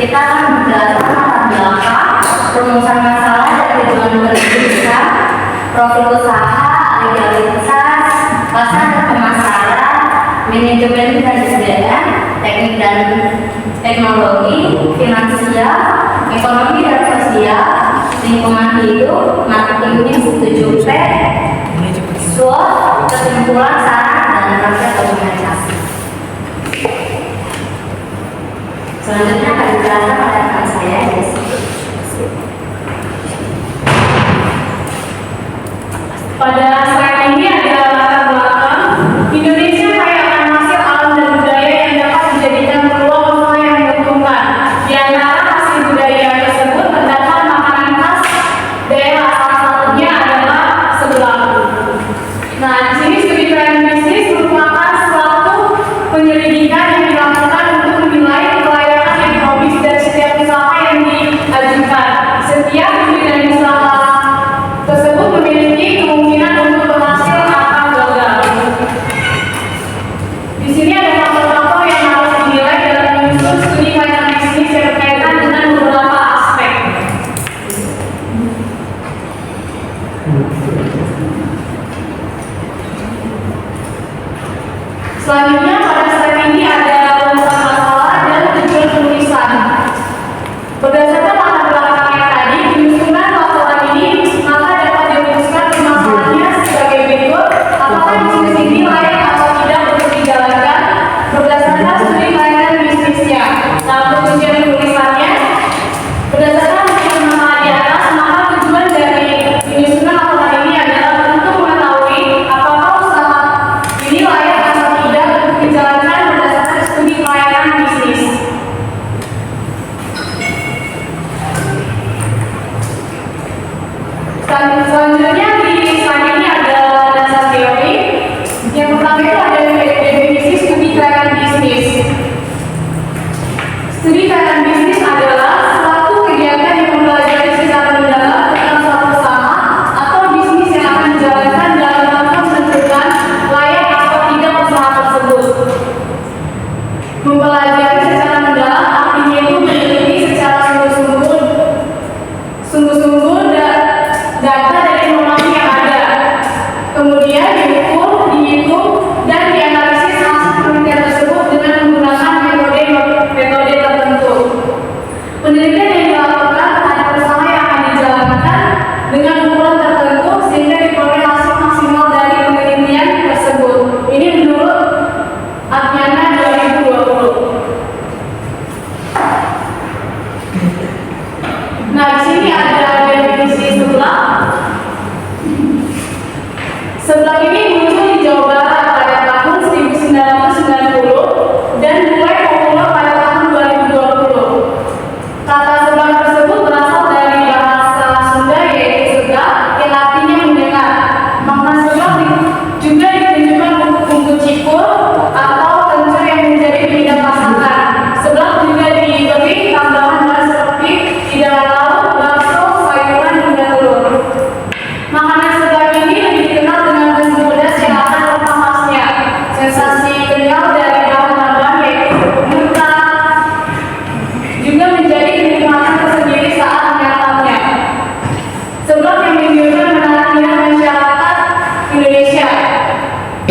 Kita akan berdasarkan latar belakang, rumusan masalah dan tujuan pendidikan, profil usaha, legalitas, pasar dan pemasaran, manajemen dan SDM, teknik dan teknologi, finansial, ekonomi dan sosial, lingkungan hidup, marketing 7P, SWOT, kesimpulan, saran, dan praktek dokumentasi. Selanjutnya akan dijelaskan oleh rekan saya, Desi. Pada slide ini ada latar belakang Indonesia kaya akan hasil alam dan budaya yang dapat dijadikan peluang usaha yang menguntungkan. Di antara hasil budaya tersebut terdapat makanan khas daerah, salah satunya adalah sebelang. Nah, di sini studi tren bisnis merupakan suatu penyelidikan yang dilakukan untuk menilai kelayakan ekonomis dari setiap usaha yang diajukan. Setiap studi dan usaha tersebut memiliki kemungkinan untuk berhasil atau gagal. Di sini ada faktor-faktor yang harus dinilai dalam menyusun studi kelayakan bisnis yang berkaitan dengan beberapa aspek. Selanjutnya pada slide ini ada rumusan masalah dan tujuan penulisan. Berdasarkan latar belakang yang tadi, penyusunan laporan ini maka dapat dirumuskan permasalahannya sebagai berikut. Apakah bisnis ini layak atau tidak untuk dijalankan berdasarkan studi kelayakan bisnisnya? Dalam tujuan penulisannya, berdasarkan tujuan masalah di atas, maka tujuan dari penyusunan laporan ini adalah untuk mengetahui apakah usaha ini layak atau tidak untuk dijalankan berdasarkan studi kelayakan bisnis. Selanjutnya di slide ini ada dasar teori. Yang pertama itu ada definisi studi kelayakan bisnis. Studi kelayakan bisnis adalah suatu kegiatan yang mempelajari secara mendalam tentang suatu usaha atau bisnis yang akan dijalankan dalam rangka menentukan layak atau tidak usaha tersebut. Mempelajari secara mendalam artinya itu meneliti secara sungguh-sungguh data dan informasi yang ada, kemudian diukur, dihitung, dan dianalisis hasil penelitian tersebut dengan menggunakan metode tertentu. Penelitian yang dilakukan terhadap usaha yang akan dijalankan dengan ukuran tertentu sehingga diperoleh hasil maksimal dari penelitian tersebut. Ini menurut Adnyana 2020. Nah, di sini ada definisi sebelang. Sebelang ini muncul di Jawa Barat pada tahun 1990 dan mulai populer pada tahun 2020. Kata sebelang tersebut berasal dari bahasa Sunda yaitu sebelang yang artinya mendengar. Makna sebelang juga ditunjukkan untuk cikur atau kencur yang menjadi penyedap masakan. Sebelang juga diberi tambahan bahan seperti hidangan lauk, bakso, sayuran, hingga telur. Makanan sebelang ini lebih dikenal dengan bumbu pedas yang akan rempah khasnya. Sensasi kenyal dari bahan-bahan yaitu mentah juga menjadi kenikmatan tersendiri saat menyantapnya. Sebelang yang menunjukkan menarik minat masyarakat Indonesia.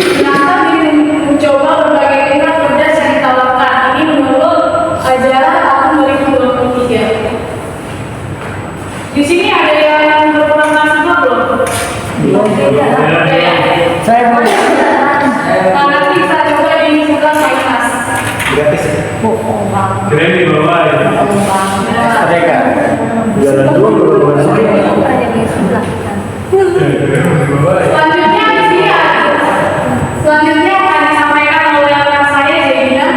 Ternyata mencoba berbagai tingkat pedas yang ditawarkan. Ini menurut ajaran tahun 2023. Di sini ada yang berprestasi belum? Saya mau. Nah, nanti kita coba di sebelah Sainas. Gratis. Keren di bawah ya. Mereka. Jalan dua berubah Selanjutnya di sini selanjutnya akan disampaikan oleh rekan saya Jadina.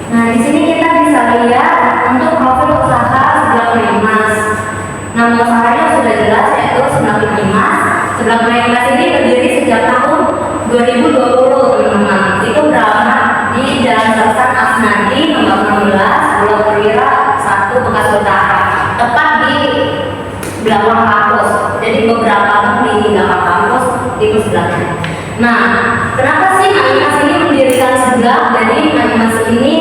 Nah, di sini kita bisa lihat untuk profil usaha sebelang Limas. Nama usahanya sudah jelas yaitu sebelang Limas. Sebelang Limas ini berdiri sejak tahun 2020, teman-teman. Itu beralamat di Jalan Sersan Asnadi nomor 16, Pulau Perwira 1, Bekasi Utara. Tepat di belakang kampus. Jadi beberapa di belakang kampus di sebelahnya. Nah, kenapa sih Mas ini mendirikan sebelah? Jadi Mas ini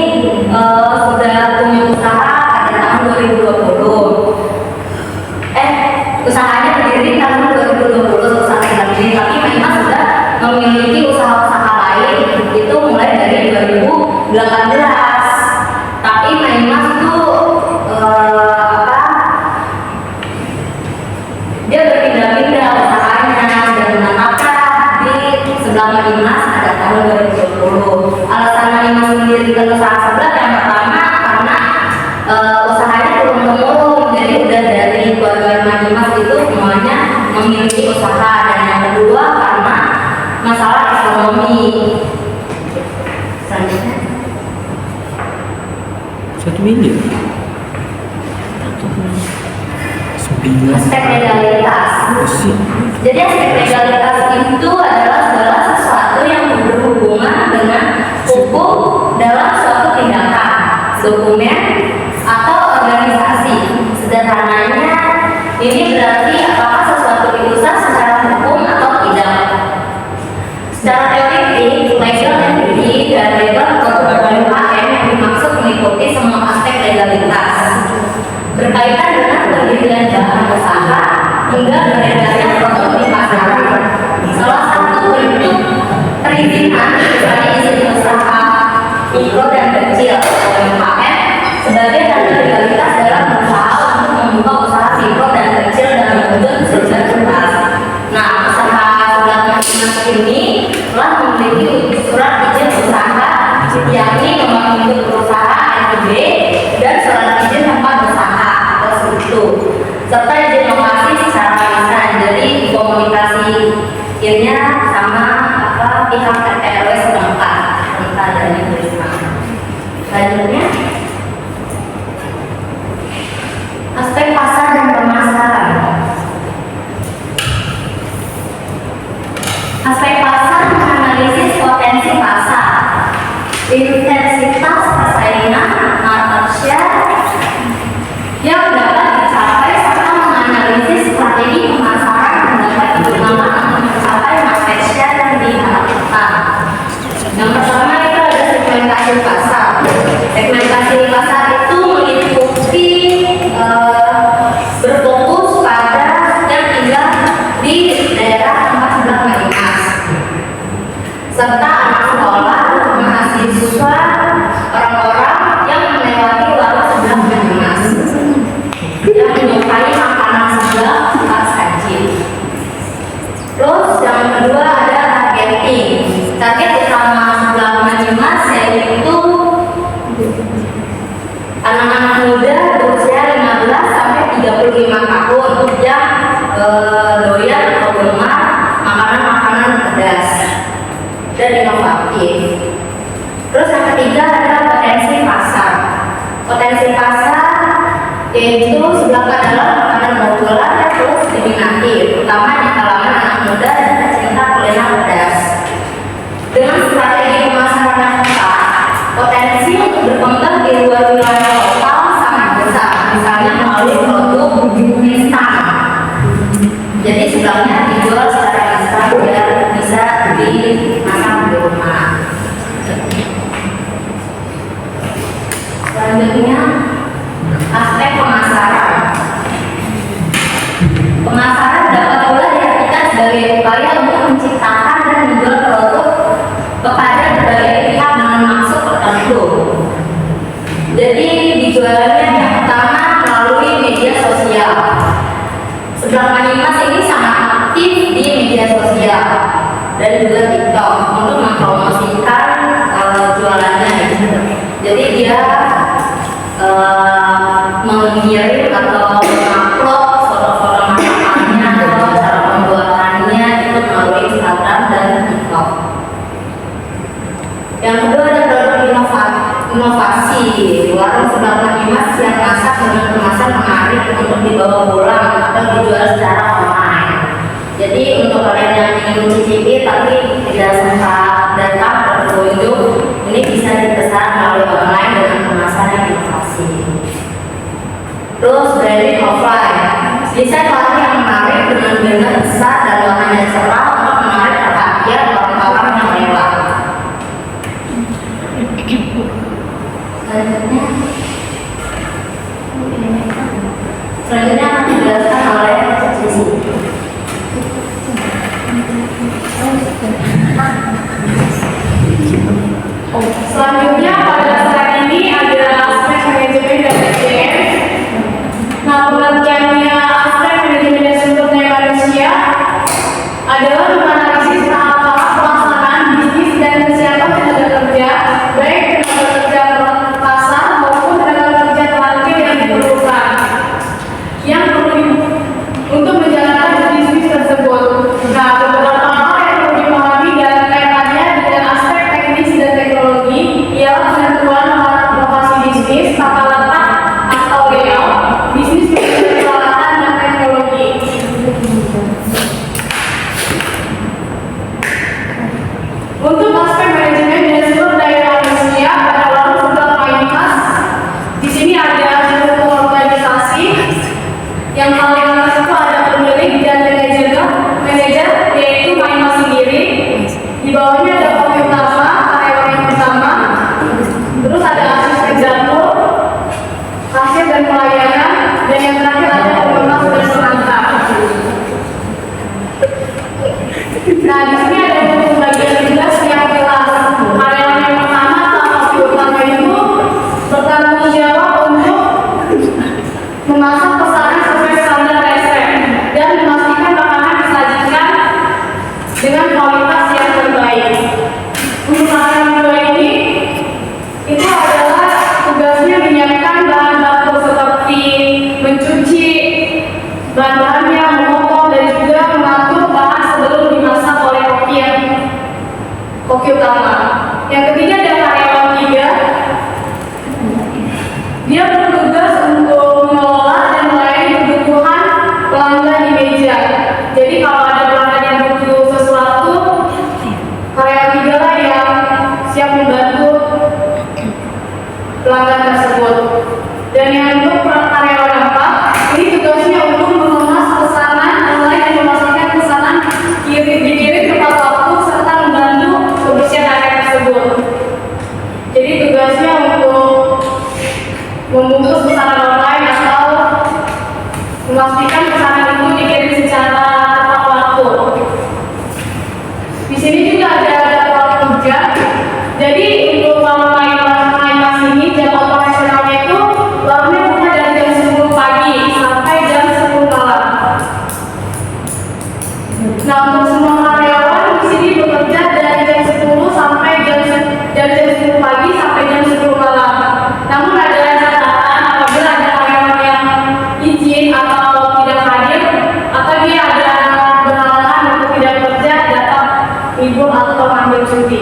sudah punya usaha pada tahun 2020. Usahanya berdiri tahun 2020 usaha sebelah ini, tapi Mas sudah memiliki usaha-usaha lain itu mulai dari 2018. Tapi Mas tuh dia berpindah-pindah usahanya dan menetapkan di sebelah Mas pada tahun 2020. Alasan Mas mendirikan usaha sebelah yang pertama karena usahanya turun-temurun, jadi udah dari keluarga Mas itu semuanya memiliki usaha, dan yang kedua karena masalah ekonomi. Selanjutnya 1 miliar. aspek legalitas. Jadi aspek legalitas itu adalah segala sesuatu yang berhubungan dengan hukum dalam suatu tindakan, dokumen atau organisasi. Sederhananya, ini berarti apakah sesuatu itu sah secara hukum atau tidak. Secara teoritik, legal entity dan legal UMKM yang dimaksud meliputi semua aspek legalitas berkaitan dengan pendirian bahan usaha hingga beredarnya produk di pasaran. Salah satu bentuk perizinan misalnya izin usaha mikro dan kecil UMKM sebagai tanda legalitas dalam berusaha untuk membuka usaha mikro dan kecil dalam bentuk sebuah tuntas. Nah, usaha sebelah Mas ini telah memiliki surat izin usaha yakni nomor induk perusahaan NIB dan surat izin tempat usaha serta izin lokasi secara lisan. Jadi komunikasinya sama pihak RT RW setempat dari Risma. Selanjutnya aspek pasar dan pemasaran. Aspek pasar menganalisis potensi pasar, intensitas persaingan, market share yang dapat dicapai serta menganalisis strategi pemasaran yang dapat digunakan untuk mencapai market share yang diharapkan. Yang pertama itu ada segmentasi pasar. Segmentasi pasar itu meliputi berfokus pada yang tinggal di daerah tempat sebelah Mas, serta anak sekolah, mahasiswa, orang-orang yang melewati warung sebelah Mas yang menyukai makanan sebelah tempat saji. Terus yang kedua ada targeting. Target utama sebelah Mas yaitu anak-anak muda berusia 15 sampai 35 tahun yang doyan atau gemar makanan-makanan pedas dan inovatif. Terus yang ketiga adalah potensi pasar. Potensi pasar yaitu sebelah adalah makanan populer yang terus diminati, terutama di kalangan anak muda dan pecinta kuliner pedas. Dengan strategi pemasaran yang tepat, potensi untuk berkembang di luar wilayah lokal sangat besar, misalnya melalui produk instan. Jadi sebelahnya dijual secara instan biar bisa dimasak di rumah. Selanjutnya aspek pemasaran. Pemasaran dapat pula diartikan sebagai upaya untuk menciptakan dan menjual produk kepada berbagai pihak dengan maksud tertentu. Jadi dijualnya yang pertama melalui media sosial. Sebelah Mas ini sangat aktif di media sosial dan juga TikTok untuk mempromosikan jualannya. Jadi dia mengirim atau mengupload foto-foto masakannya atau cara pembuatannya itu melalui Instagram dan TikTok. Yang kedua ada produk inovasi. Warung sebelah Mas yang masak dengan kemasan menarik untuk dibawa pulang atau dijual secara online. Jadi untuk kalian yang ingin mencicipi tapi tidak sempat datang atau berkunjung, ini bisa dipesan melalui online dengan kemasan yang inovasi. Terus branding offline, desain warna yang menarik dengan banner besar dan warnanya cerah untuk menarik perhatian orang Untuk aspek manajemen dan sumber daya manusia pada warung sebelah Maymas, di sini ada struktur organisasi yang paling atas itu ada pemilik dan manajer yaitu Maymas sendiri. Di bawahnya ada kopi utama, karyawan yang utama, terus ada asisten dapur, kasir dan pelayanan, dan yang terakhir ada pengemas dan pengantar. Nah, di sini ada bagian tugas yang jelas. Karyawan yang pertama atau kopi utama itu bertanggung jawab untuk memasak pesanan sesuai standar resep dan memastikan makanan disajikan dengan kualitas yang terbaik. Untuk karyawan kedua ini, itu adalah tugasnya menyiapkan bahan baku seperti mencuci bahan-bahannya, memotong dan juga mengatur bahan sebelum dimasak oleh koki utama. Yang ketiga ada karyawan tiga, dia bertugas untuk mengelola dan melayani kebutuhan pelanggan di meja. Jadi kalau ada pelanggan yang butuh sesuatu, karyawan tiga lah yang siap membantu pelanggan tersebut. Dan yang untuk karyawan empat, ini tugasnya untuk mengemas pesanan online dan memastikan pesanan dikirim tepat waktu serta membantu kebersihan area tersebut. Jadi tugasnya untuk membungkus pesanan online atau memastikan pesanan itu dikirim secara tepat waktu. Di sini juga ada jadwal kerja. Jadi untuk Maymas ini jam operasionalnya itu warungnya buka dari jam 10 pagi sampai jam 10 malam. Nah, untuk semua karyawan di sini bekerja dari jam 10 sampai jam 10 pagi sampai jam 10 malam. Namun ada catatan apabila ada karyawan yang izin atau tidak hadir atau dia ada berhalangan untuk tidak bekerja dapat libur atau ambil cuti.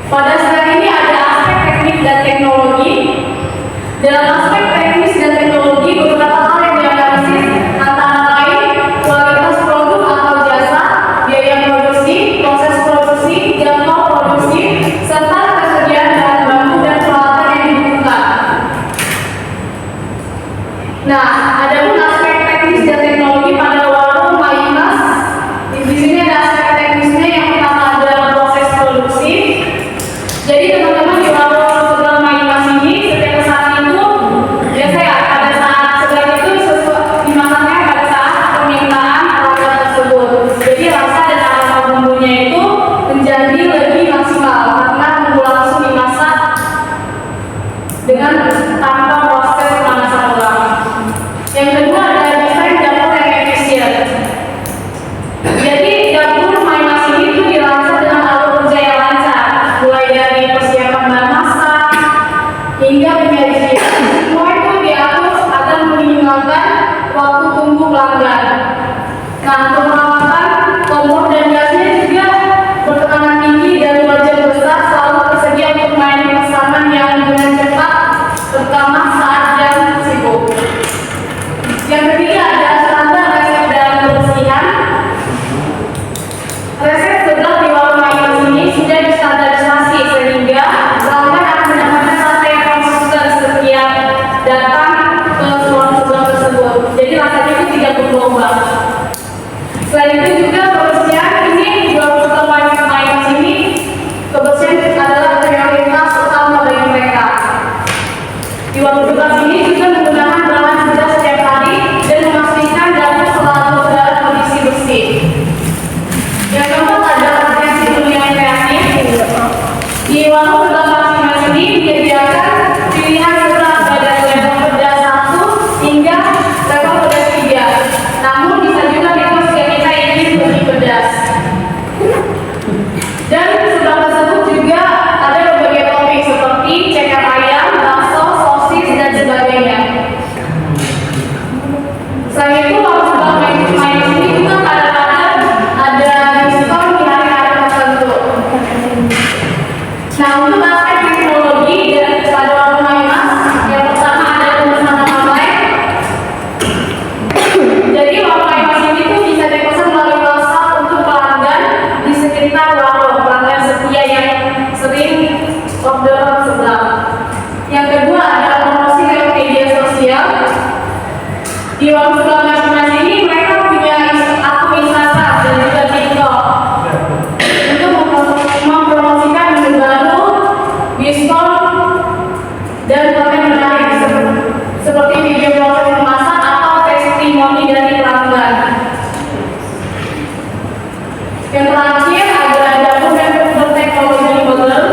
Pada slide ini ada aspek teknik dan teknologi. Dalam aspek teknis dan teknologi, beberapa hal yang dianalisis antara lain kualitas produk atau jasa, biaya produksi, proses produksi, jadwal produksi, serta ketersediaan bahan baku dan peralatan yang dibutuhkan. Nah, ada pun aspek teknis dan teknologi pada warung Maymas. Di sini ada aspek teknisnya yang pertama adalah proses produksi. Jadi Yang terakhir adalah dapur dan berteknologi modern.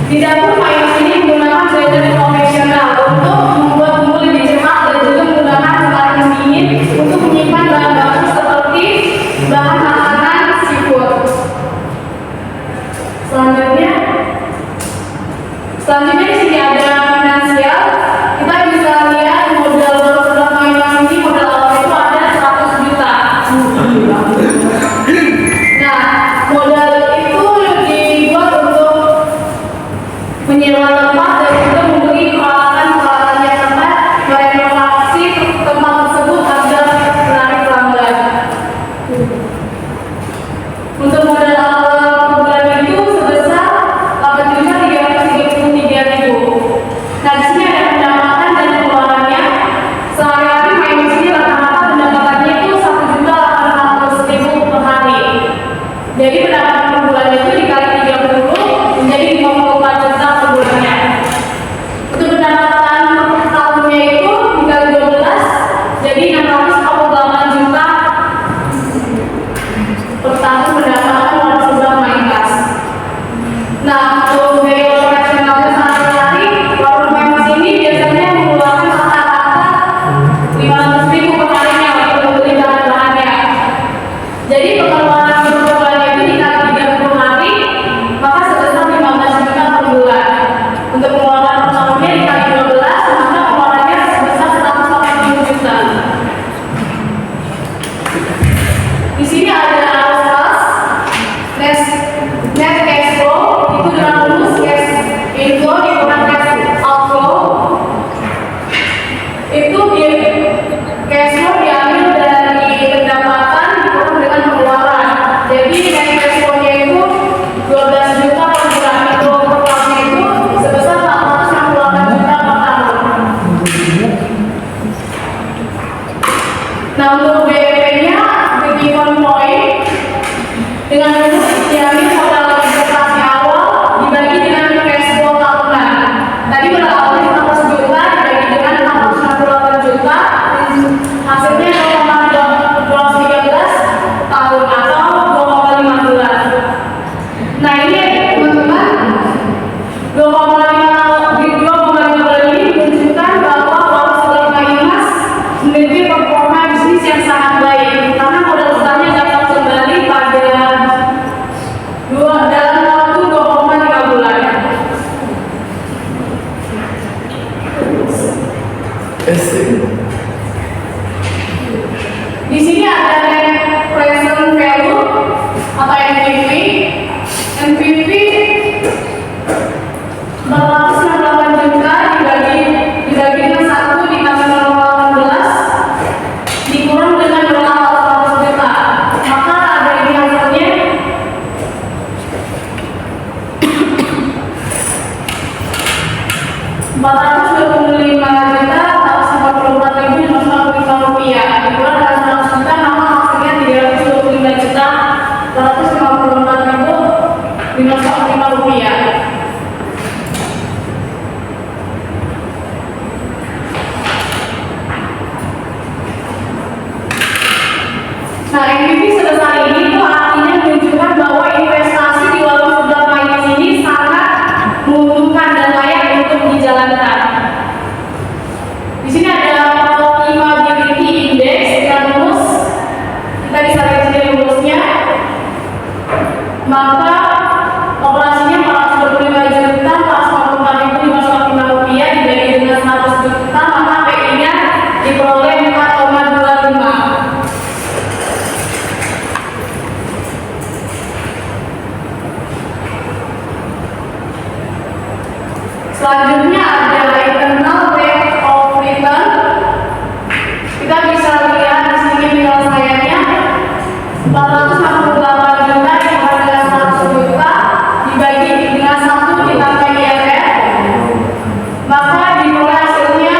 Di dapur Maymas ini menggunakan blender konvensional untuk membuat bumbu lebih cepat dan juga menggunakan kemasan dingin untuk menyimpan bahan baku seperti bahan makanan seafood. Selanjutnya di sini ada finansial. Kita bisa lihat modal produk Maymas ini, modal awal itu ada 100 juta. Nah, modal itu dibuat untuk menyewa tempat dan juga membeli peralatan-peralatan yang tepat merenovasi tempat tersebut agar menarik pelanggan. Untuk modal awal bulan itu sebesar 8.333.000. Nah, di sini ada pendapatan dan pengeluarannya. Sehari-hari Maymas ini rata-rata pendapatannya itu 1.800.000 per hari. Jadi pendapatan per bulan itu dikali 30 menjadi 54 juta per bulannya. Untuk pendapatan per tahunnya itu dikali 12 jadi 648 juta per tahun pendapatan oleh sebuah Maymas. Nah, untuk biaya operasionalnya sehari-hari, warung Maymas ini biasanya mengeluarkan rata-rata 500.000 per harinya untuk membeli bahan-bahannya. Jadi pengeluaran per bulannya itu dikali 30 hari, maka sebesar 15 juta per bulan. Untuk pengeluaran per tahunnya dikali 12, maka pengeluarannya sebesar 180 juta. Di sini ada arus kas, net cash flow itu dengan rumus cash inflow dikurang cash outflow. Itu cash flow diambil dari pendapatan dikurang dengan pengeluaran. Jadi net cash flow-nya itu 12 juta per bulan, itu per tahunnya itu sebesar 468 juta per tahun. Nah, untuk BEP-nya, break-even point, dengan rumus diambil modal investasi awal dibagi dengan cash flow tahunan. Tadi modal awalnya 100 juta dibagi dengan 468 juta, hasilnya 0,213 tahun atau 2,5 bulan. Nah, ini teman-teman, 2,5 bulan ini menunjukkan bahwa warung sebelah Maymas memiliki performa bisnis yang sangat baik karena modal besarnya dapat kembali pada dalam waktu 2,5 bulan. Di sini ada net present value atau NPV. NPV 468 juta dibagi dengan 1 dikali 0,18 dikurang dengan 400 juta. Maka ada ini hasilnya 425.454.555 rupiah dikurang dengan 100 juta, maka hasilnya 325.454.555 rupiah. Nah, NPV sebesar ini itu artinya menunjukkan bahwa investasi di warung sebelah Maymas ini sangat menguntungkan dan layak untuk dijalankan. Di sini ada profitability index dengan rumus, kita bisa lihat di sini rumusnya. Maka operasinya 425 juta 454.555 rupiah dibagi dengan 100 juta, maka PI-nya diperoleh 4,25. Selanjutnya ada internal rate of return. Kita bisa lihat di sini penyelesaiannya 468 juta dikali dengan 100 juta dibagi dengan 1 ditambah IRR, maka diperoleh hasilnya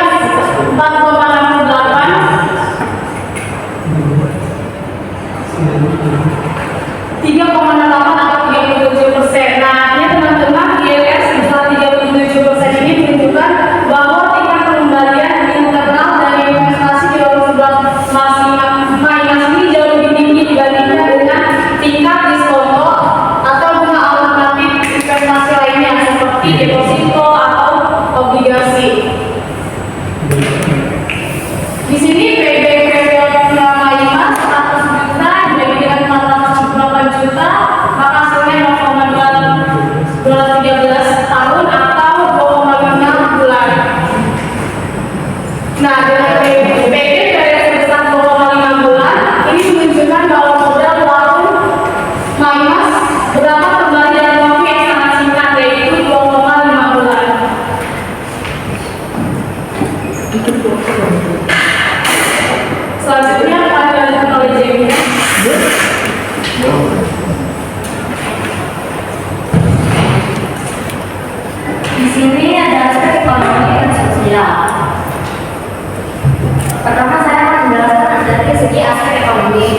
3,68 atau 37%. Nah, ini teman-teman IRR sebesar 37% ini menunjukkan bahwa tingkat pengembalian internal dari investasi di warung sebelah Maymas ini jauh lebih tinggi dibandingkan dengan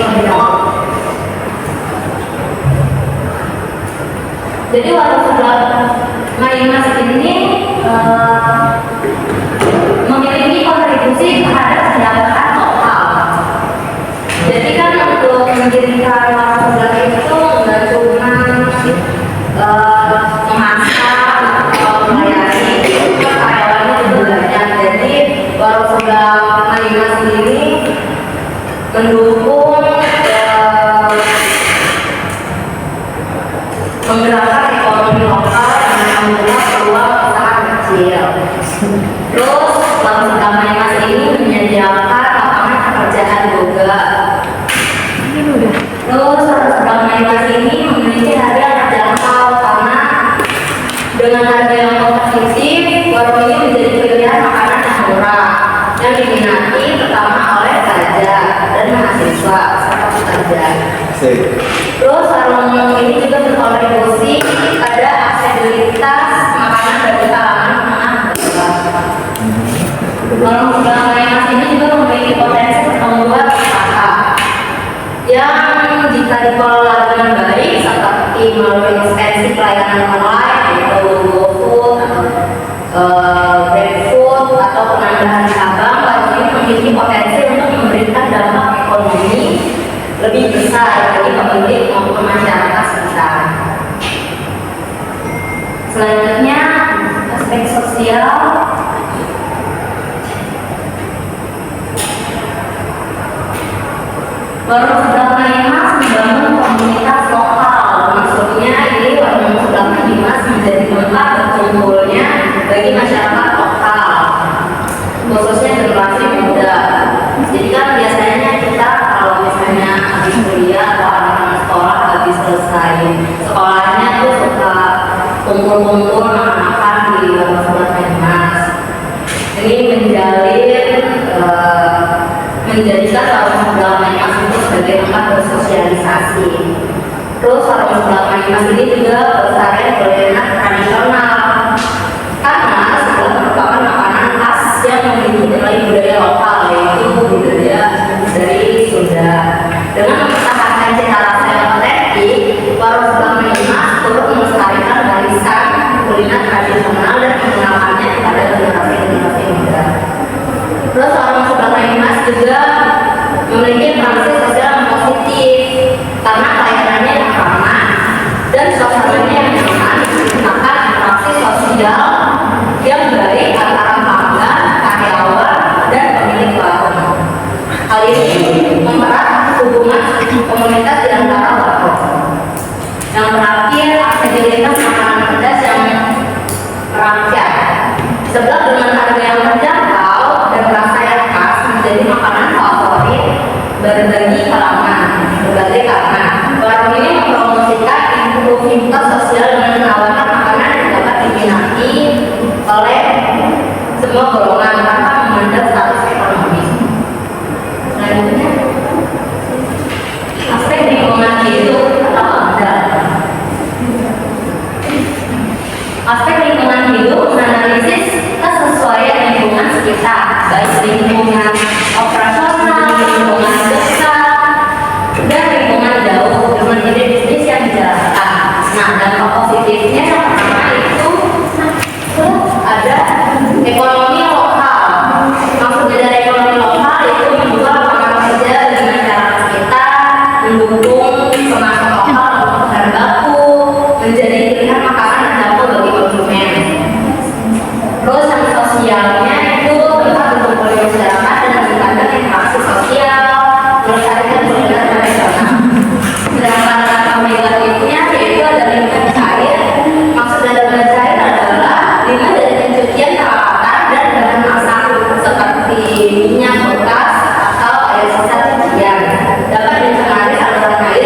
terlebih dahulu. Jadi warung sebelah Maymas ini memiliki kontribusi terhadap pendapatan lokal. Jadi kan untuk mendirikan warung sebelah itu nggak cuma memasak atau melayani, karyawannya juga banyak. Jadi warung sebelah Maymas ini mendukung menggerakkan ekonomi lokal dengan membuka peluang usaha kecil. Terus warung sebelah Maymas ini menyediakan lapangan pekerjaan juga. Terus warung sebelah Maymas ini memiliki harga yang terjangkau karena dengan harga yang kompetitif, warung ini menjadi pilihan makanan yang murah yang diminati terutama oleh pelajar dan mahasiswa serta pekerja. Terus warung ini juga berkontribusi pada aksesibilitas makanan bagi kalangan menengah ke bawah. Warung sebelah Maymas ini juga memiliki potensi pertumbuhan usaha yang jika dikelola dengan baik seperti melalui ekspansi pelayanan online yaitu GoFood, GrabFood atau penambahan cabang, warung ini memiliki potensi untuk memberikan dampak ekonomi lebih besar bagi pemilik maupun masyarakat sekitar. Selanjutnya aspek sosial. Warung sebelah Maymas membangun komunitas lokal. Maksudnya ini warung sebelah Maymas menjadi tempat berkumpulnya bagi masyarakat lokal, khususnya generasi muda. Jadi kan biasanya kita kalau misalnya habis kuliah atau anak-anak sekolah habis selesai sekolahnya tuh suka kumpul-kumpul makan-makan di warung sebelah Maymas. Ini menjadikan warung sebelah Maymas itu sebagai tempat bersosialisasi. Terus warung sebelah Maymas ini juga pelestarian kuliner tradisional karena sebelah merupakan makanan khas yang memiliki nilai budaya lokal yaitu budaya dari Sunda. Dengan mempertahankan cita rasa yang otentik, warung sebelah Maymas turut melestarikan warisan kuliner tradisional dan mengenalkannya kepada generasi muda. Terus warung sebelah Maymas juga memiliki transaksi sosial yang positif karena pelayanannya yang ramah dan suasananya yang nyaman, maka interaksi sosial yang baik antara pelanggan, karyawan, dan pemilik warung. Hal ini mempererat hubungan komunitas di antara warung. Yang terakhir, aksesibilitas makanan pedas yang rakyat. Sebab dengan harga yang terjangkau dan rasa yang khas menjadi makanan favorit berbagai kalangan. Warung ini mempromosikan inklusivitas sosial dengan menawarkan makanan yang dapat diminati oleh semua golongan tanpa memandang status ekonomi. Selanjutnya, aspek lingkungan hidup atau AMDAL. Aspek lingkungan hidup menganalisis kesesuaian lingkungan sekitar, baik lingkungan operasional, lingkungan dekat, dan lingkungan jauh dengan ide bisnis yang dijalankan. Nah, dampak positifnya yang pertama itu ada ekonomi lokal. Maksudnya dari ekonomi lokal itu membuka lapangan kerja bagi masyarakat sekitar, mendukung kemasan lokal untuk bahan baku, menjadi pilihan makanan terjangkau bagi konsumen. Terus yang sosialnya itu tempat berkumpulnya masyarakat dan meningkatkan interaksi sosial, melestarikan budaya tradisional. Sedangkan dampak negatifnya yaitu ada limbah cair. Maksud dari limbah cair adalah limbah dari pencucian peralatan dan bahan masak seperti minyak bekas atau air sisa cucian dapat mencemari saluran air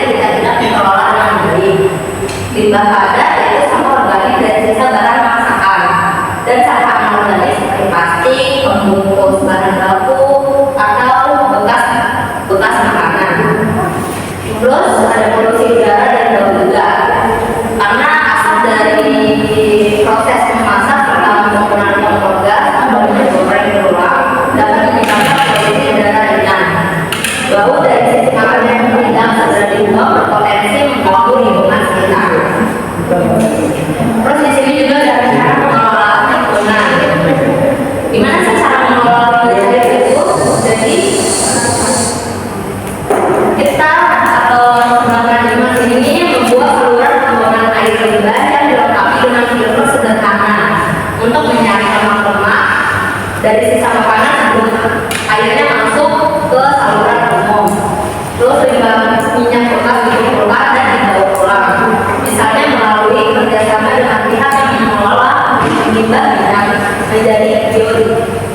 Terus limbah minyak bekas dikumpulkan dan dibawa pulang, misalnya melalui kerjasama dengan pihak yang mengelola limbah minyak menjadi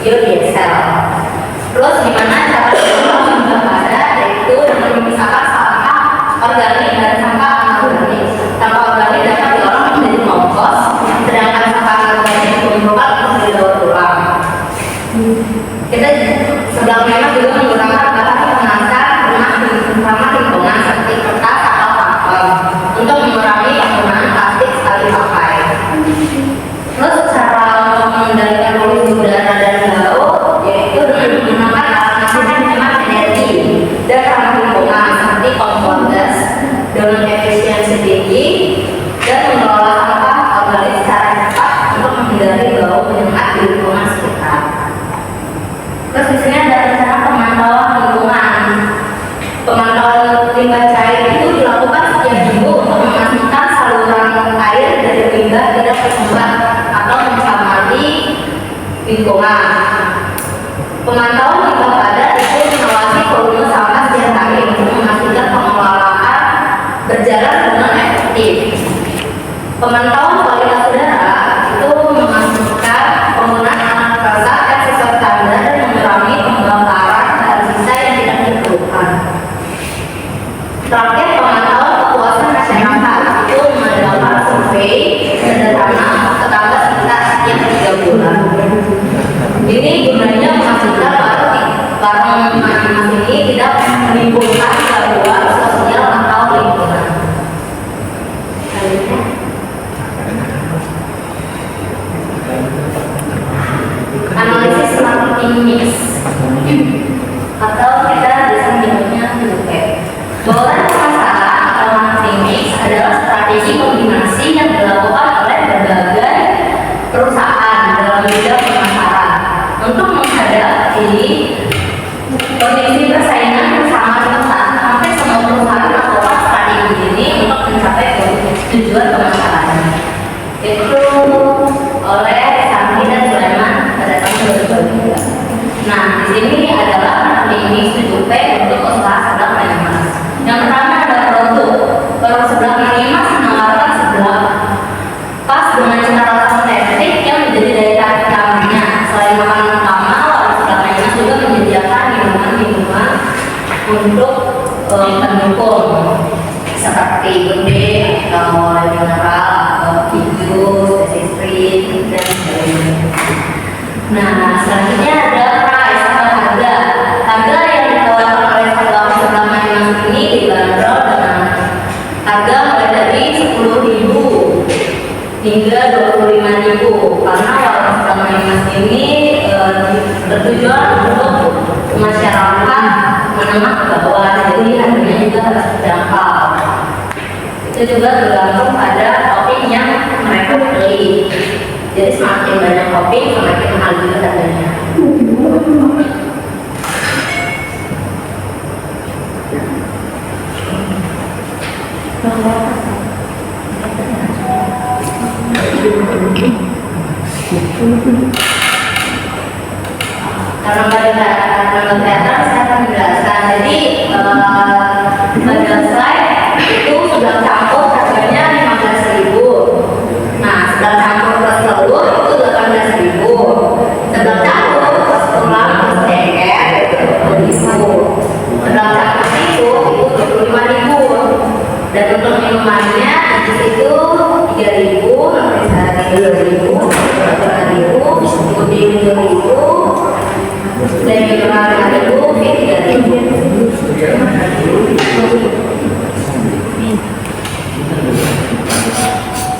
biodiesel. Terus gimana cara mengolah limbah padat, yaitu dengan memisahkan sampah organik dan sampah anorganik. Sampah organik dapat diolah menjadi kompos, sedangkan sampah anorganik dikumpulkan untuk didaur ulang. Kita sebelah memang juga menggunakan bahan pengantar ramah lingkungan seperti kertas atau karton untuk mengurangi penggunaan plastik sekali pakai. Terus cara untuk mengendalikan polusi udara dan laut yaitu dengan menggunakan alat-alat yang hemat energi dan ramah lingkungan seperti kompor gas dengan efisiensi tinggi dan mengelola sampah organik secara cepat untuk menghindari bau menyengat di lingkungan sekitar. Terus di sini ada rencana pemantauan lingkungan. Pemantauan limbah cair itu dilakukan setiap minggu untuk memastikan saluran air dari limbah tidak tersumbat atau mencemari lingkungan. Pemantauan limbah padat itu mengawasi volume sampah setiap hari untuk memastikan pengelolaan berjalan dengan efektif. Pemantauan kualitas udara itu memastikan penggunaan alat kasar yang sesuai standar dan mengurangi pembakaran bahan sisa yang tidak diperlukan. Terakhir, pemantauan kepuasan masyarakat itu mengadakan survei sederhana tetangga sekitar setiap 3 bulan. Ini gunanya memastikan barang masing-masing ini tidak menimbulkan gangguan sosial atau lingkungan. Analisis marketing mix atau kita bisa menyebutnya juga. Bauran pemasaran atau marketing mix adalah strategi kombinasi yang dilakukan oleh berbagai perusahaan dalam bidang pemasaran untuk menghadapi kondisi persaingan bersama ketat. Hampir semua perusahaan melakukan strategi ini untuk mencapai tujuan pemasaran. Itu oleh Sami dan Sulaiman pada tahun 2023. Nah, di sini adalah marketing mix 7P untuk usaha sedang menengah. Yang pertama adalah produk. Kalau sebelah menengah menawarkan sebelah pas dengan cita rasa otentik yang menjadi daya tarik utamanya. Selain makanan utama, warung sebelah menengah juga menyediakan minuman-minuman untuk pendukung seperti gede atau mineral atau jus, es krim dan sebagainya. Nah, selanjutnya ada price atau harga. Harga yang ditawarkan oleh sebelah menengah ini dibanderol dengan harga mulai dari 10.000 hingga 25.000 karena warung sebelah menengah ini bertujuan untuk masyarakat menengah ke bawah, jadi harganya juga harus terjangkau. Itu juga tergantung pada topping yang mereka pilih. Jadi semakin banyak topping semakin mahal juga harganya. Karena kelihatan saya akan menjelaskan. Jadi pada slide itu sudah campur harganya 15.000. Nah, sudah campur plus telur itu 18.000. Sudah campur plus tulang plus ceker itu 20.000. Sudah campur itu 25.000. Dan untuk minumannya di situ 3.000, nanti sehari 2.000, 3.000, puding 2.000. Dan minuman 5.000, 3.000.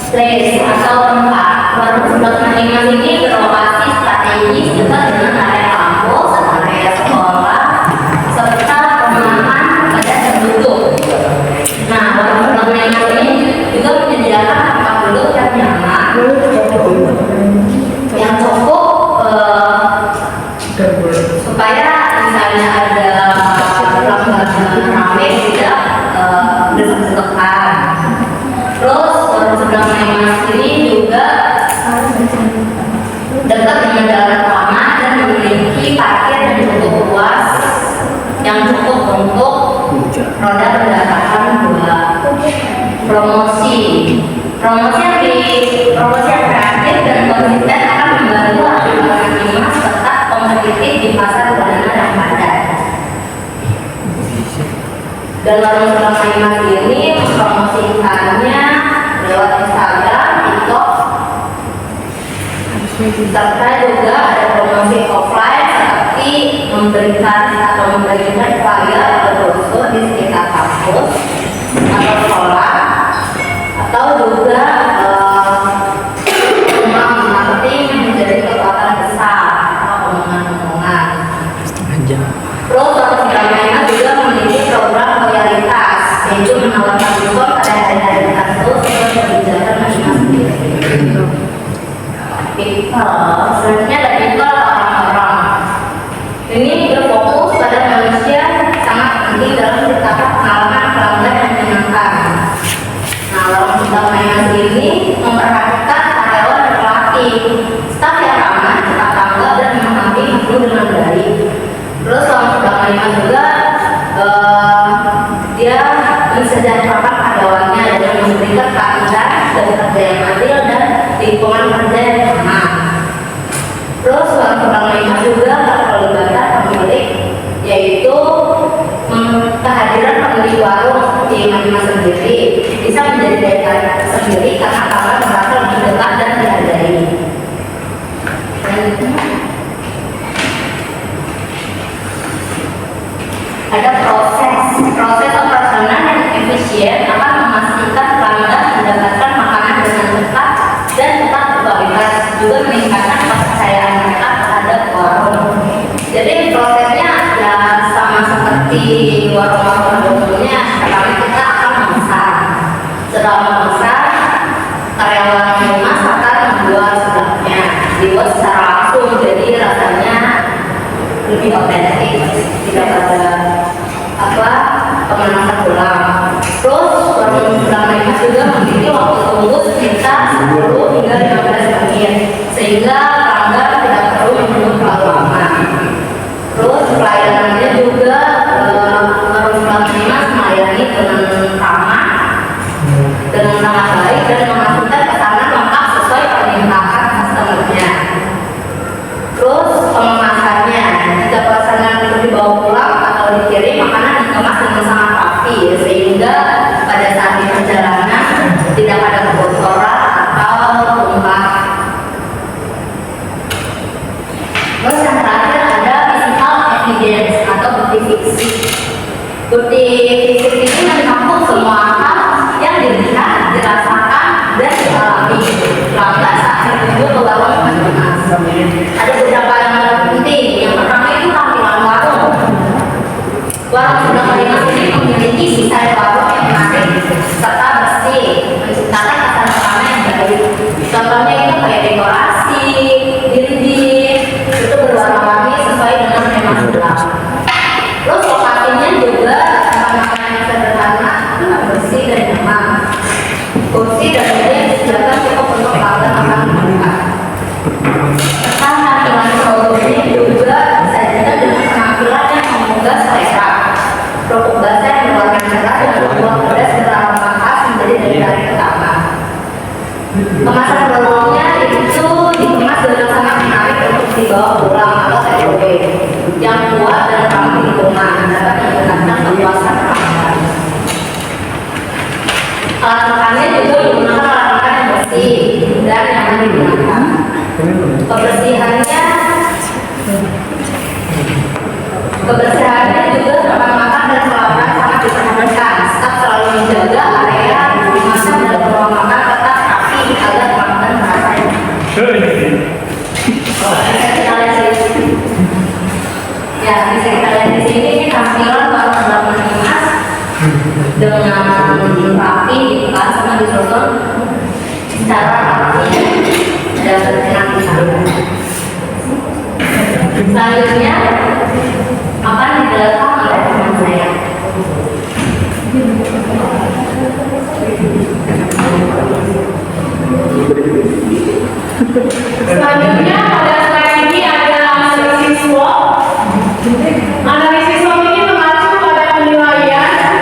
Place atau tempat warung sebelah menengah ini berlokasi strategis dekat dengan area kampus, area sekolah, serta perumahan padat penduduk. Nah, warung sebelah menengah ini juga menyediakan tempat duduk yang nyaman, yang cukup supaya misalnya ada pelanggan ramai tidak desak-desakan. Terus warung sebelah menengah ini juga dekat dengan jalan utama dan memiliki parkir yang cukup luas, yang cukup untuk roda mendapatkan 2 promosi. Promosi yang kreatif dan konsisten akan membantu anak Dimas tetap kompetitif di pasar bulanan yang padat. Dan warung sebelah Dimas ini mempromosikannya lewat Instagram, TikTok, serta juga ada promosi offline seperti memberikan flyer atau brosur di sekitar kampus atau sekolah, atau juga marketing menjadi kekuatan besar atau omongan-omongan. Terus Warung Sebelah Dimas juga memiliki program loyalitas, yaitu menawarkan diskon pada hari-hari tertentu sesuai kebijakan Dimas sendiri. Selanjutnya ada people orang-orang. Ini berfokus pada manusia sangat penting dalam menciptakan pengalaman pelanggan yang menyenangkan. Nah, Warung Sebelah Dimas ini memperhatikan karyawan dan pelatih, staf yang ramah, cepat tanggap dan memahami menu dengan baik. Terus Warung Sebelah Dimas juga dia mensejahterakan karyawannya dengan memberikan keadilan dan kerja yang adil dan lingkungan kerja yang aman. Terus Warung Sebelah Dimas juga terlibat pemilik, yaitu kehadiran pemilik warung seperti Dimas sendiri bisa menjadi daya tarik sendiri karena pelanggan merasa lebih dekat dan dihargai. Ada proses operasional yang efisien akan memastikan pelanggan mendapatkan makanan dengan cepat dan tetap berkualitas, juga meningkatkan kepercayaan mereka terhadap warung. Jadi prosesnya ya sama seperti warung-warung umumnya. Pertama kita akan memesan. Setelah memesan, karyawan Dimas akan membuat sebelahnya, dibuat secara langsung, jadi rasanya lebih otentik, tidak ada pemanasan ulang. Terus Warung Sebelah Dimas juga memiliki waktu tunggu sekitar 10 hingga 15 menit, sehingga pelanggan tidak perlu menunggu terlalu lama. Terus pelayanannya juga Warung Sebelah Dimas melayani dengan ramah, dengan sangat baik dan memastikan pesanan lengkap sesuai permintaan customer-nya. Terus pengemasannya, jika pesanan itu dibawa pulang atau dikirim, makanan dikemas dengan sangat rapi sehingga pada saat di perjalanan tidak ada kebocoran atau tumpah. Terus yang terakhir ada physical evidence atau bukti fisik. Bukti fisik itu mencakup semua hal yang dilihat, dirasakan, dan dialami pelanggan saat berkunjung ke warung Dimas. Ada beberapa yang penting. Yang pertama itu tampilan warung. Warung Sebelah Dimas ini memiliki desain warung yang menarik serta bersih, menciptakan kesan pertama yang baik. Contohnya itu kayak dekorasi, dinding itu berwarna-warni sesuai dengan tema sebelah. Terus lokasinya juga tempat makanan yang sederhana, bersih dan nyaman. Kursi dan meja disediakan cukup untuk pelanggan makan mereka. Serta tampilan showroomnya juga disajikan dengan penampilan yang menggugah selera. Kerupuk basah yang berwarna cerah dengan buah pedas beraroma khas menjadi daya tarik utama. Kemasan berwarna itu dikemas dengan sangat menarik untuk dibawa pulang atau take away, yang kuat dan ramah lingkungan, dapat meningkatkan kepuasan pelanggan. Alat makannya juga menggunakan alat makan yang bersih dan nyaman digunakan. Kebersihannya juga tempat makan dan ruangan sangat diperhatikan. Staf selalu menjaga area dimasak dan ruang makan tetap rapi agar pelanggan merasa nyaman. Bisa kita lihat di sini tampilan Warung Sebelah Dimas dengan rapi, gitu kan, sama disusun secara rapi dan enak di sana. Selanjutnya akan dijelaskan oleh teman saya. Selanjutnya pada slide ini ada analisis SWOT. Analisis SWOT ini mengacu pada penilaian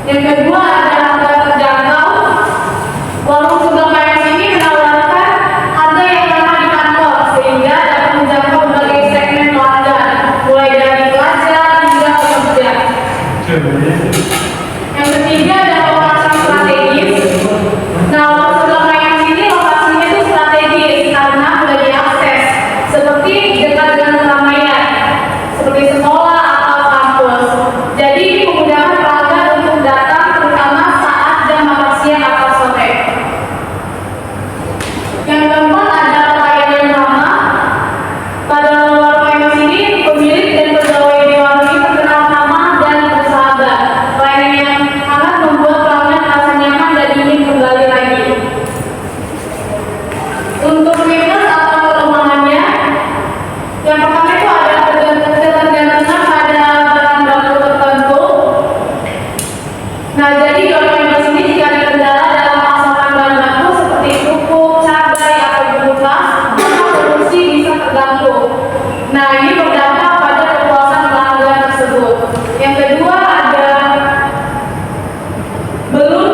Yang kedua ada harga terjangkau. Warung sebelah kanan ini menawarkan harga yang ramah di kantor sehingga dapat menjangkau berbagai segmen pelanggan, mulai dari pelajar hingga pekerja. Yang ketiga ada lokasi strategis. Nah, warung sebelah kanan sini lokasinya itu strategis karena mudah diakses, seperti dekat dengan keramaian, seperti sekolah atau kampus. Jadi memudahkan pelanggan untuk datang, terutama saat jam makan siang atau sore. Yang keempat ada pelayanan ramah. Pada warung kanan sini pemilik dan pegawai di warung ini terkenal ramah dan bersahabat. Pelayanan yang hangat membuat pelanggan merasa nyaman dan ingin kembali lagi. Untuk minus atau kelemahannya, yang pertama itu ada ketergantungan pada barang baku tertentu. Nah, jadi di warung kanan sini jika ada kendala dalam pasokan bahan baku seperti pupuk, cabai atau beras, maka produksi bisa terganggu. Nah, ini berdampak pada kepuasan pelanggan tersebut. Yang kedua ada belum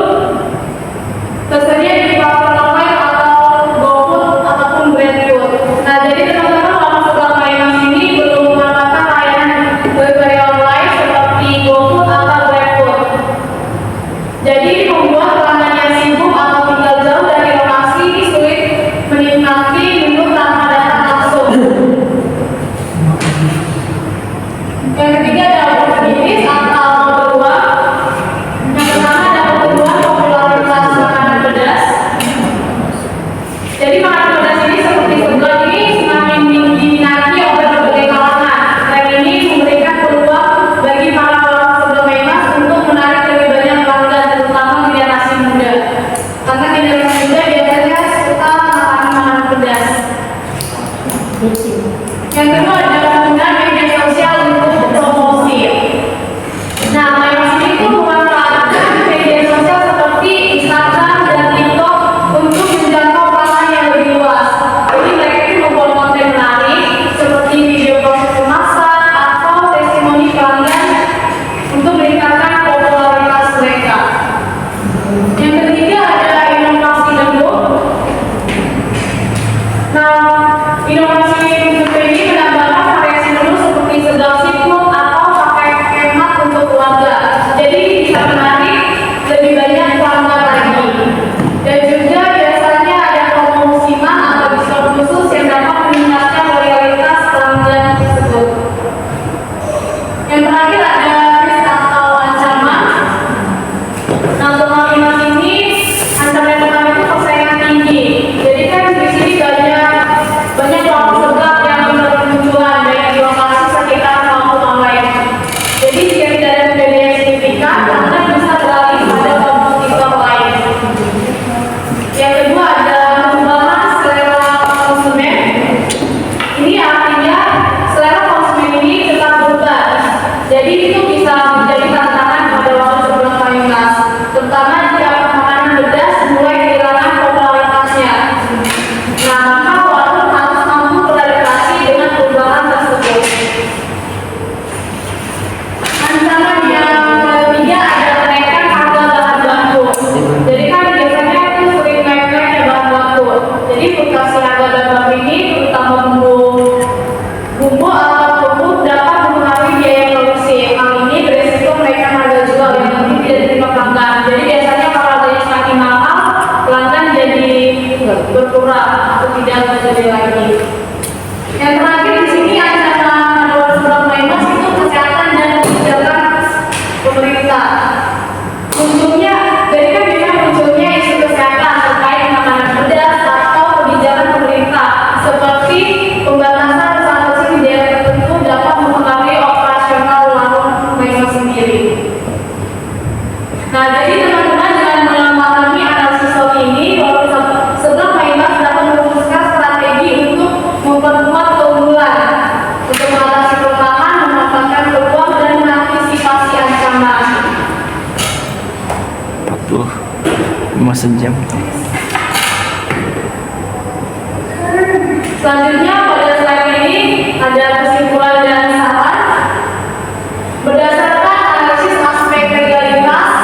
tersedia di platform online atau GoFood ataupun GrabFood. Nah, jadi teman-teman warung sebelah kanan ini belum menawarkan layanan delivery online seperti GoFood atau GrabFood. Jadi membuat pelanggan yang sibuk atau tinggal jauh dari lokasi sulit menikmati menu tanpa datang langsung. Yang ketiga ada opportunities atau peluang. Yang pertama ada peluang popularitas makanan pedas. Jadi makanan pedas ini seperti seblak ini semakin diminati oleh berbagai kalangan. Dan ini memberikan peluang bagi para warung sebelah Memas untuk menarik lebih banyak pelanggan, terutama generasi muda. Karena generasi muda biasanya suka makan makanan pedas. Yang kedua ada penggunaan media sosial untuk promosi. Nah, Memas ini tuh memanfaatkan media sosial seperti Instagram dan TikTok untuk menjangkau pelanggan yang lebih luas. Jadi mereka itu membuat konten menarik seperti video proses memasak atau testimoni pelanggan untuk meningkatkan popularitas mereka. Yang ketiga ada inovasi menu. Nah, inovasi menu ini menambahkan variasi menu seperti sedang seafood atau pakai hemat untuk keluarga. Jadi bisa menarik lebih banyak pelanggan lagi. Dan juga biasanya ada promo musiman atau diskon khusus yang dapat meningkatkan loyalitas pelanggan tersebut. Yang terakhir ada risk atau ancaman. Nah, untuk Memas ini ancaman yang pertama itu persaingan tinggi. Jadi kan di sini banyak warung seblak yang bermunculan baik di lokasi sekitar maupun online. Jadi jika tidak ada perbedaan yang signifikan, pelanggan bisa beralih pada kompetitor lain. Yang kedua ada perubahan selera konsumen. Ini artinya selera konsumen ini tetap berubah. Jadi itu bisa menjadi tantangan pada warung sebelah Memas, terutama jika makanan pedas mulai kehilangan popularitasnya. Nah, maka warung harus mampu beradaptasi dengan perubahan tersebut. Ancaman yang ketiga ada kenaikan harga bahan baku. Jadi kan biasanya itu sering naik-naik bahan baku. Jadi fluktuasi harga bahan baku ini terutama bumbu atau pupuk dapat mempengaruhi biaya produksi. Hal ini beresiko menaikkan harga jual yang nanti tidak diterima pelanggan. Jadi biasanya kalau harganya semakin mahal, pelanggan jadi berkurang atau tidak terjadi lagi. Yang terakhir di sini ancaman warung sebelah Memas itu kesehatan dan kebijakan pemerintah. Jadi kan biasanya munculnya isu kesehatan terkait makanan pedas atau kebijakan pemerintah seperti pembatasan saat bersih di daerah tertentu dapat mempengaruhi operasional warung Memas sendiri. Nah, jadi teman-teman dengan memahami analisis SWOT ini, warung sebelah Memas dapat merumuskan strategi untuk memperkuat keunggulan, untuk mengatasi kelemahan, memanfaatkan peluang dan mengantisipasi ancaman. 45 sejam. Selanjutnya pada slide ini ada kesimpulan dan saran. Berdasarkan analisis aspek legalitas,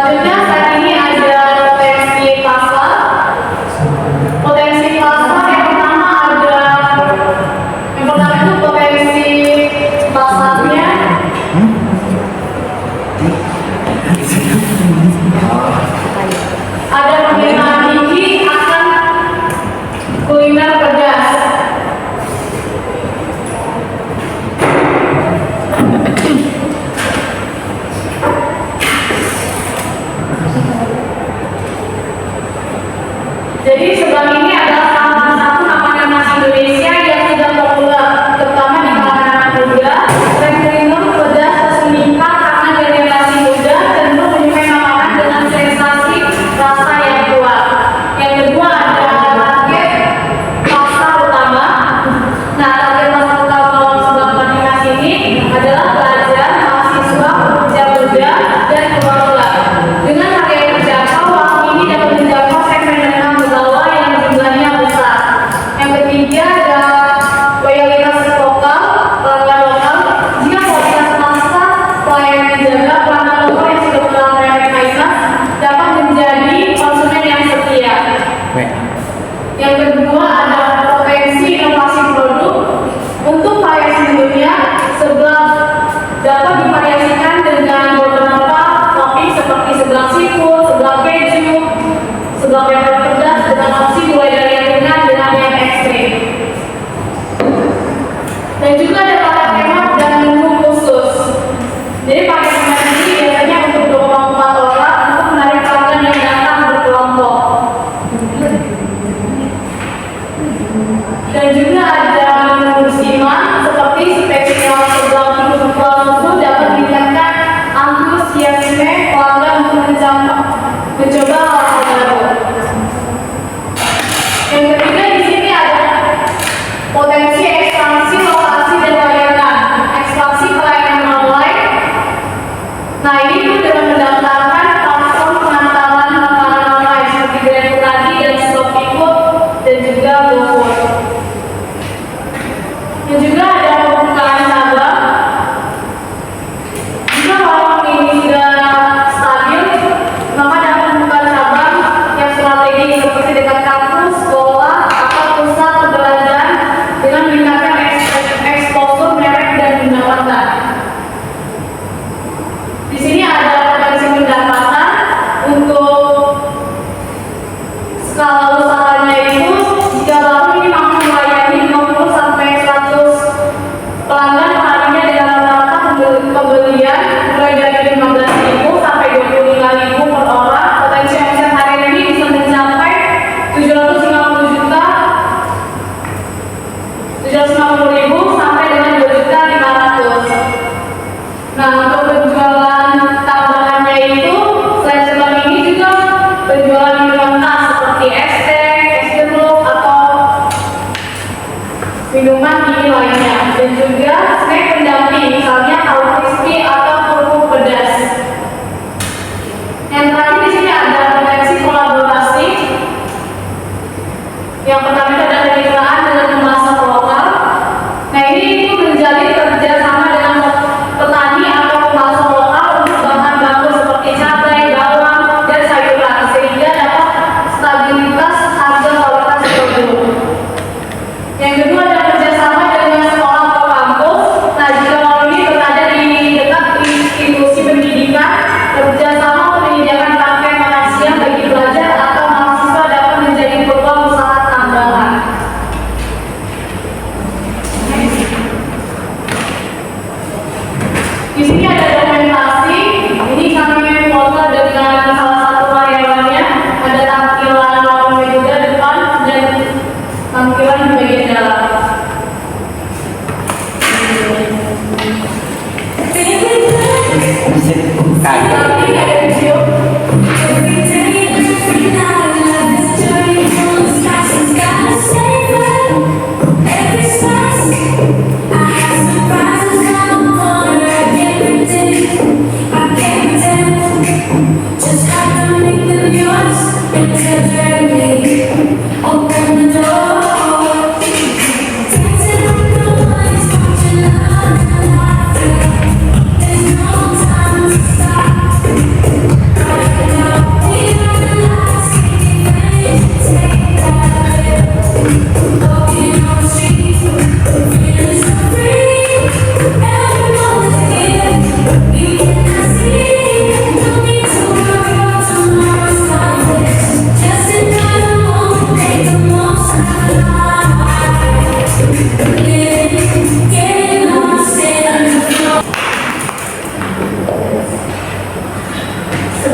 Selanjutnya saat ini ada potensi pasar. Potensi pasar yang pertama itu potensi pasarnya ada permintaan tinggi akan kuliner pedas. Jadi sebelah ini adalah salah satu makanan khas Indonesia yang sudah populer, terutama di kalangan anak muda. Tren kuliner pedas terus meningkat karena generasi muda cenderung menyukai makanan dengan sensasi rasa yang kuat. Yang kedua ada target pasar utama. Nah, target pasar utama dalam sebelah pertandingan ini adalah pelajar, mahasiswa, pekerja muda, dan keluarga. Dengan harga yang terjangkau, warung ini dapat menjangkau segmen menengah ke bawah yang jumlahnya besar. Yang ketiga ada loyalitas lokal, pelanggan lokal. Jika kualitas rasa, pelayanan dijaga, pelanggan lokal yang sudah kenal merek Kainas dapat menjadi konsumen yang setia. Yang kedua ada potensi inovasi produk. Untuk variasi menunya dapat divariasikan dengan beberapa topping seperti sebelah seafood, sebelah keju, sebelah pepper pedas, dengan opsi mulai dari yang ringan dengan yang ekstrim. Dan juga ada paket hemat dan menu khusus. Jadi paket hemat ini biasanya untuk 24 orang untuk menarik pelanggan yang datang berkelompok. Dan juga ada menu musiman seperti spesial sebelah susu dapat meningkatkan antusiasme pelanggan untuk mencoba hal baru. Yang ketiga di sini ada potensi ekspansi lokasi dan layanan. Ekspansi pelayanan online. Nah, ini pun dengan mendaftarkan platform pengantaran makanan online seperti GrabFood dan Shopee dan juga GoFood. Dan juga ada pembukaan cabang. Jika warung ini sudah stabil, maka dapat membuka cabang yang strategis seperti dekat kampus, sekolah, atau pusat perbelanjaan dengan meningkatkan eksposur merek dan pendapatan. Di sini ada potensi pendapatan untuk skala usahanya itu jika warung ini mampu melayani 50 sampai 100 pelanggan perharinya dengan rata-rata pembelian mulai dari 15.000 sampai 25.000 per orang. Potensi omset harian ini bisa mencapai 750.000 sampai dengan 2.500.000. Nah, untuk penjualan tambahannya itu selain sebelah ini juga penjualan minuman khas seperti es teh, es jeruk atau minuman dingin lainnya, dan juga snack pendamping misalnya tahu crispy atau kerupuk pedas. Yang terakhir di sini ada potensi kolaborasi. Yang pertama itu ada kemitraan dengan pemasok lokal. Nah, ini itu menjalin kerjasama dengan petani atau pemasok lokal untuk bahan baku seperti cabai, bawang, dan sayuran sehingga dapat stabilitas harga kualitas produk. Yang kedua ada kerjasama dengan sekolah atau kampus. Nah, jika warung ini berada di dekat institusi pendidikan, kerjasama untuk menyediakan paket makan siang bagi pelajar atau mahasiswa dapat menjadi peluang usaha tambahan. Di sini ada dokumentasi. Ini kami foto dengan salah satu karyawannya. Ada tampilan warungnya juga depan dan tampilan di bagian dalam. Nanti ada video. Just have to make them yours. It's a journey. Open the door. Dancing with the lights, watching love and laughter. There's no time to stop.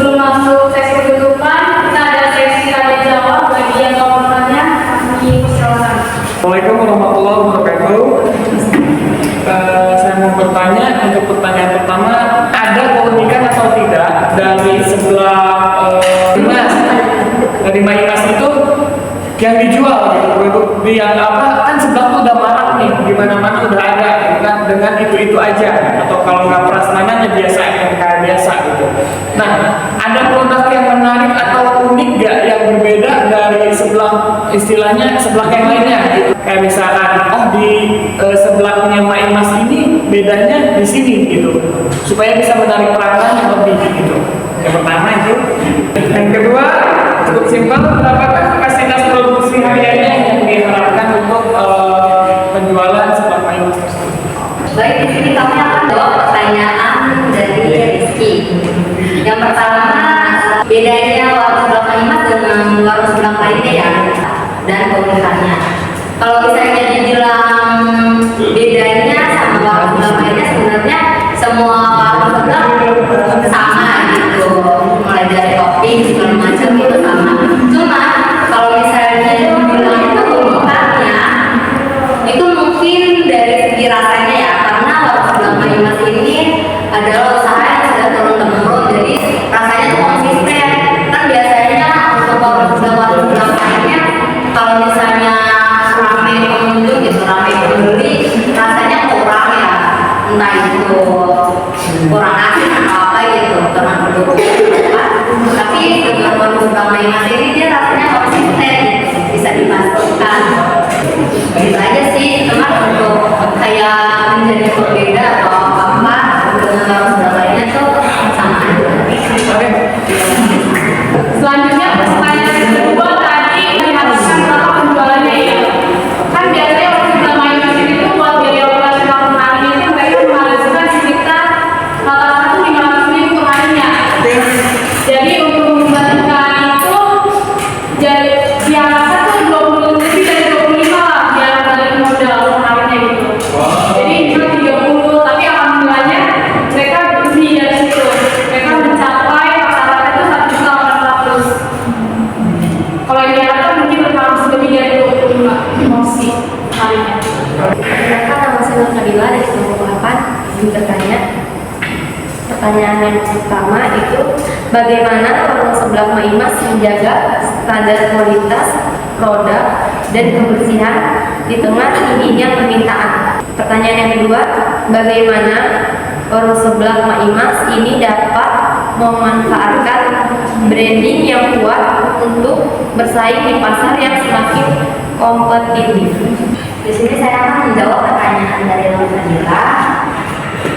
Sebelum masuk sesi penutupan, kita ada sesi tanya jawab bagi yang mau bertanya. Silakan. Assalamualaikum warahmatullahi wabarakatuh. Saya mau bertanya, untuk pertanyaan pertama, ada keunikan atau tidak dari sebelah Imas? Dari Imas itu yang dijual gitu, produk yang apa, kan sebelah tuh udah marak nih, di mana-mana udah ada gitu kan, dengan itu aja, atau kalau nggak prasmanan ya biasa, yang kayak biasa gitu. Nah, ada produk yang menarik atau unik nggak yang berbeda dari sebelah, istilahnya sebelah yang lainnya gitu. Kayak misalkan, oh di sebelahnya Mbak Imas ini bedanya di sini gitu, supaya bisa menarik pelanggan yang lebih gitu. Yang pertama itu. Yang kedua, cukup simpel, berapakah kapasitas produksi hariannya yang diharapkan untuk penjualan sebelah Mbak Imas tersebut? Baik, di sini kami akan jawab pertanyaan dari Rizky. Yang pertama, bedanya warung sebelah Mbak Imas dengan warung sebelah lainnya ya, dan keunikannya. Kalau misalnya dibilang bedanya sama warung sebelah lainnya, sebenarnya semua warung sebelah sama gitu, mulai dari topping segala macam itu sama. Cuma kalau misalnya dibilang itu keunikannya, itu mungkin dari segi rasanya ya, karena warung sebelah Mbak Imas ini adalah usaha yang sudah turun temurun, jadi rasanya tuh konsisten. Kan biasanya untuk warung sebelah lainnya, kalau misalnya ramai pengunjung gitu, ramai pembeli, rasanya kurang ya, entah itu kurang asin atau apa gitu, karena pendukung. Tapi dengan warung sebelah Mbak Imas ini dia rasanya konsisten gitu, bisa dipastikan. Gitu aja sih, teman, untuk kayak menjadi berbeda atau apa dengan warung sebelah lainnya tuh sama aja. Selanjutnya pertanyaan kedua tadi mengharuskan berapa penjualannya ya? Kan biasanya waktu kita main di sini tuh buat biaya operasional per hari itu mereka mengharuskan sekitar rata-rata 500.000 per harinya. Jadi untuk membandingkan itu, jadi biasa tuh 20 lebih dari 25 lah biar balik modal per harinya gitu. Jadi cuma 30, tapi alhamdulillahnya mereka lebih dari situ. Mereka mencapai rata-rata itu 1.400.000. Kalau yang diharapkan mungkin berharus lebih dari 25 porsi harinya. Perkenalkan, nama saya Nabila dari kelompok 8 bertanya. Pertanyaan yang pertama itu, bagaimana warung sebelah Mbak Imas menjaga standar kualitas produk dan kebersihan di tengah tingginya permintaan? Pertanyaan yang kedua, bagaimana warung sebelah Mbak Imas ini dapat memanfaatkan branding yang kuat untuk bersaing di pasar yang semakin kompetitif? Di sini saya akan menjawab pertanyaan dari Nabila,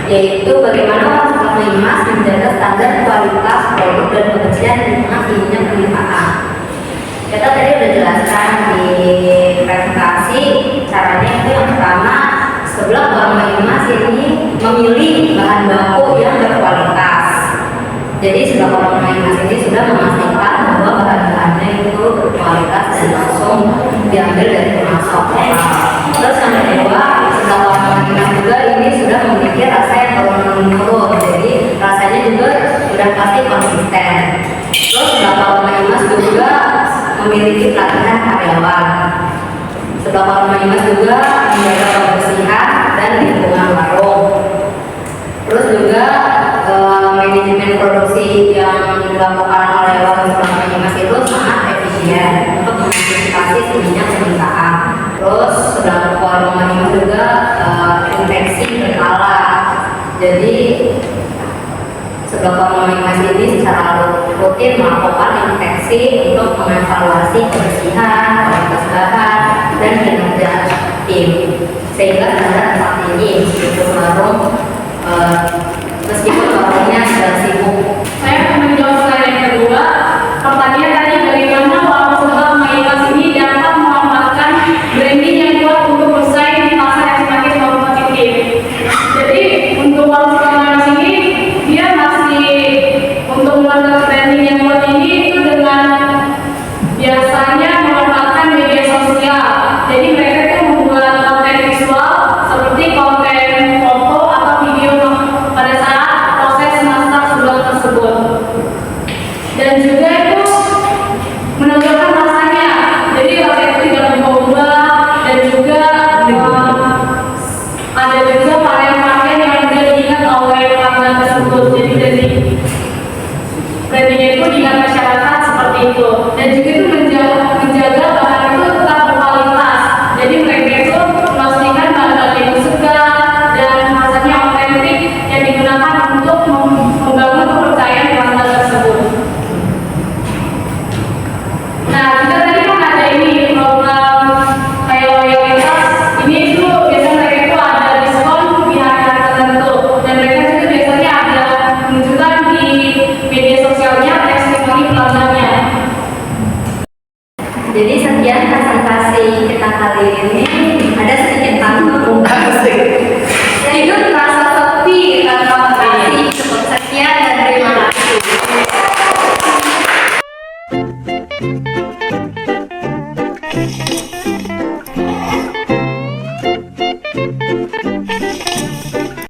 yaitu bagaimana warung sebelah Mbak Imas menjaga standar kualitas produk dan kebersihan di tengah tingginya permintaan. Kita tadi udah jelaskan di presentasi caranya. Itu yang pertama, sebelah warung Mbak Imas ini memilih bahan baku yang berkualitas. Jadi sebelah warung Mbak Imas ini sudah memastikan bahwa bahan-bahannya itu berkualitas dan langsung diambil dari pemasok. Terus yang kedua, sebelah warung Mbak Imas juga ini sudah memiliki rasa yang turun-menurun, jadi rasanya juga sudah pasti konsisten. Terus sebelah warung Mbak Imas juga memiliki pelatihan karyawan. Sebelah warung Mbak Imas juga menjaga kebersihan dan lingkungan warung. Terus juga manajemen produksi yang dilakukan oleh warung sebelah Mbak Imas itu sangat efisien untuk mengantisipasi tingginya permintaan. Terus sebelah warung Mbak Imas juga infeksi berkala. Jadi sebelah warung Mbak Imas ini secara rutin melakukan inspeksi untuk mengevaluasi kebersihan, kualitas bahan, dan kinerja tim, sehingga standar tetap tinggi meskipun warungnya sedang sibuk. Saya akan menjawab pertanyaan yang kedua. Pertanyaan tadi, bagaimana warung sebelah Mbak Imas ini dapat memanfaatkan branding yang kuat untuk bersaing di pasar yang semakin kompetitif. Jadi untuk warung sebelah Mbak Imas ini, dia masih untuk membuat branding yang kuat ini itu dengan biasanya memanfaatkan media sosial. Jadi mereka itu membuat konten visual seperti konten foto atau video pada saat proses masak sebelah tersebut. dan juga itu menonjolkan rasanya. Jadi rasa itu tidak berubah dan juga ada juga varian-varian yang mudah diingat oleh pelanggan tersebut. Jadi brandingnya itu diingat masyarakat seperti itu, dan juga itu